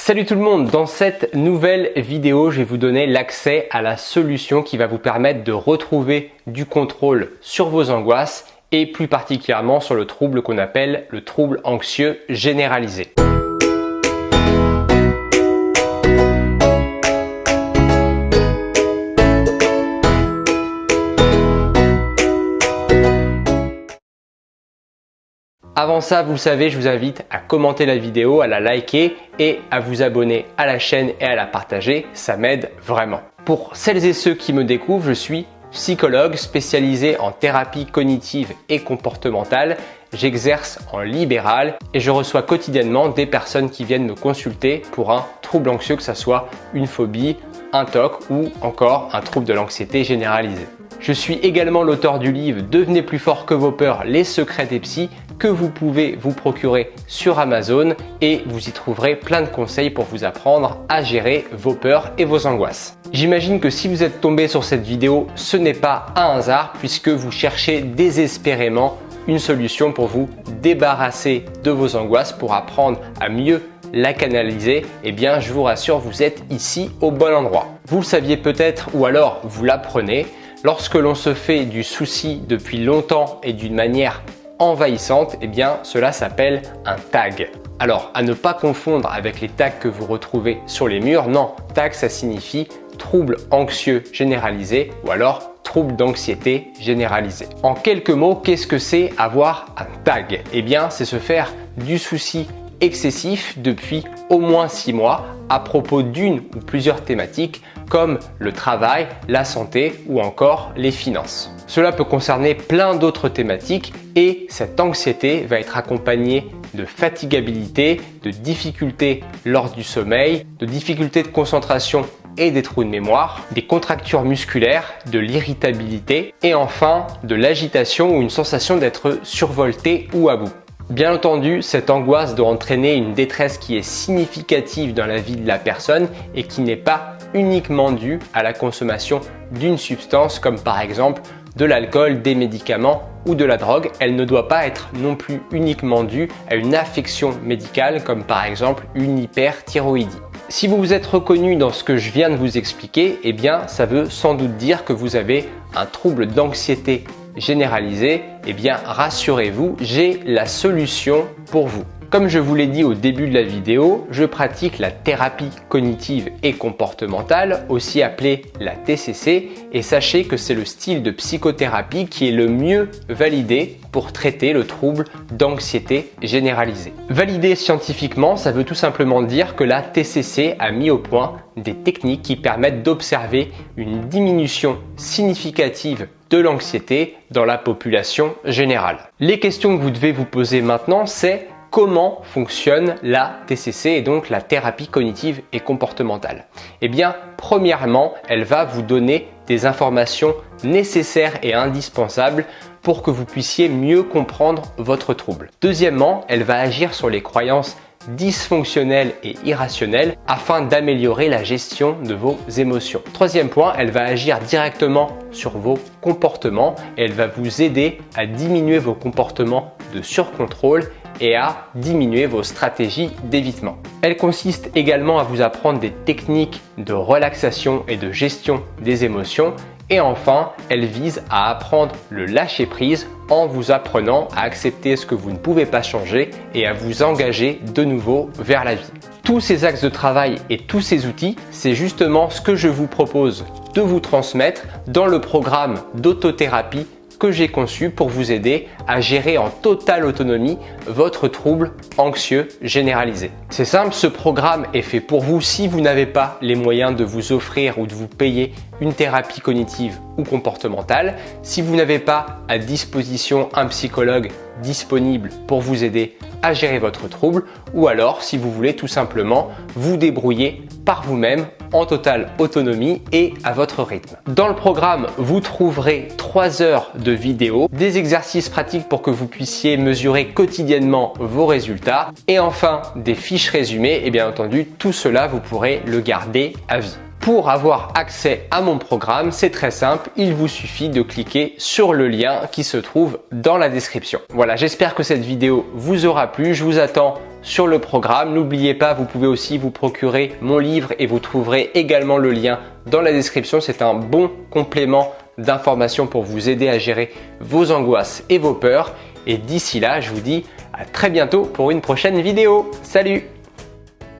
Salut tout le monde, dans cette nouvelle vidéo, je vais vous donner l'accès à la solution qui va vous permettre de retrouver du contrôle sur vos angoisses et plus particulièrement sur le trouble qu'on appelle le trouble anxieux généralisé. Avant ça, vous le savez, je vous invite à commenter la vidéo, à la liker et à vous abonner à la chaîne et à la partager, ça m'aide vraiment. Pour celles et ceux qui me découvrent, je suis psychologue spécialisé en thérapie cognitive et comportementale. J'exerce en libéral et je reçois quotidiennement des personnes qui viennent me consulter pour un trouble anxieux, que ce soit une phobie, un TOC ou encore un trouble de l'anxiété généralisée. Je suis également l'auteur du livre « Devenez plus fort que vos peurs, les secrets des psys » que vous pouvez vous procurer sur Amazon et vous y trouverez plein de conseils pour vous apprendre à gérer vos peurs et vos angoisses. J'imagine que si vous êtes tombé sur cette vidéo, ce n'est pas un hasard puisque vous cherchez désespérément une solution pour vous débarrasser de vos angoisses, pour apprendre à mieux la canaliser. Eh bien, je vous rassure, vous êtes ici au bon endroit. Vous le saviez peut-être ou alors vous l'apprenez. Lorsque l'on se fait du souci depuis longtemps et d'une manière envahissante, eh bien cela s'appelle un tag. Alors à ne pas confondre avec les tags que vous retrouvez sur les murs, non, tag ça signifie trouble anxieux généralisé ou alors trouble d'anxiété généralisé. En quelques mots, qu'est-ce que c'est avoir un tag? Eh bien c'est se faire du souci excessif depuis au moins 6 mois à propos d'une ou plusieurs thématiques comme le travail, la santé ou encore les finances. Cela peut concerner plein d'autres thématiques et cette anxiété va être accompagnée de fatigabilité, de difficultés lors du sommeil, de difficultés de concentration et des trous de mémoire, des contractures musculaires, de l'irritabilité et enfin de l'agitation ou une sensation d'être survolté ou à bout. Bien entendu, cette angoisse doit entraîner une détresse qui est significative dans la vie de la personne et qui n'est pas uniquement due à la consommation d'une substance comme par exemple de l'alcool, des médicaments ou de la drogue. Elle ne doit pas être non plus uniquement due à une affection médicale comme par exemple une hyperthyroïdie. Si vous vous êtes reconnu dans ce que je viens de vous expliquer, eh bien ça veut sans doute dire que vous avez un trouble d'anxiété généralisé. Eh bien rassurez-vous, j'ai la solution pour vous. Comme je vous l'ai dit au début de la vidéo, je pratique la thérapie cognitive et comportementale, aussi appelée la TCC, et sachez que c'est le style de psychothérapie qui est le mieux validé pour traiter le trouble d'anxiété généralisée. Validé scientifiquement, ça veut tout simplement dire que la TCC a mis au point des techniques qui permettent d'observer une diminution significative de l'anxiété dans la population générale. Les questions que vous devez vous poser maintenant, c'est comment fonctionne la TCC et donc la thérapie cognitive et comportementale? Eh bien, premièrement, elle va vous donner des informations nécessaires et indispensables pour que vous puissiez mieux comprendre votre trouble. Deuxièmement, elle va agir sur les croyances dysfonctionnelles et irrationnelles afin d'améliorer la gestion de vos émotions. Troisième point, elle va agir directement sur vos comportements et elle va vous aider à diminuer vos comportements de surcontrôle et à diminuer vos stratégies d'évitement. Elle consiste également à vous apprendre des techniques de relaxation et de gestion des émotions. Et enfin, elle vise à apprendre le lâcher-prise en vous apprenant à accepter ce que vous ne pouvez pas changer et à vous engager de nouveau vers la vie. Tous ces axes de travail et tous ces outils, c'est justement ce que je vous propose de vous transmettre dans le programme d'autothérapie que j'ai conçu pour vous aider à gérer en totale autonomie votre trouble anxieux généralisé. C'est simple, ce programme est fait pour vous si vous n'avez pas les moyens de vous offrir ou de vous payer une thérapie cognitive ou comportementale, si vous n'avez pas à disposition un psychologue disponible pour vous aider à gérer votre trouble, ou alors si vous voulez tout simplement vous débrouiller par vous-même en totale autonomie et à votre rythme. Dans le programme, vous trouverez 3 heures de vidéos, des exercices pratiques pour que vous puissiez mesurer quotidiennement vos résultats et enfin des fiches résumées et bien entendu tout cela vous pourrez le garder à vie. Pour avoir accès à mon programme, c'est très simple, il vous suffit de cliquer sur le lien qui se trouve dans la description. Voilà, j'espère que cette vidéo vous aura plu, je vous attends sur le programme. N'oubliez pas, vous pouvez aussi vous procurer mon livre et vous trouverez également le lien dans la description. C'est un bon complément d'informations pour vous aider à gérer vos angoisses et vos peurs. Et d'ici là, je vous dis à très bientôt pour une prochaine vidéo. Salut!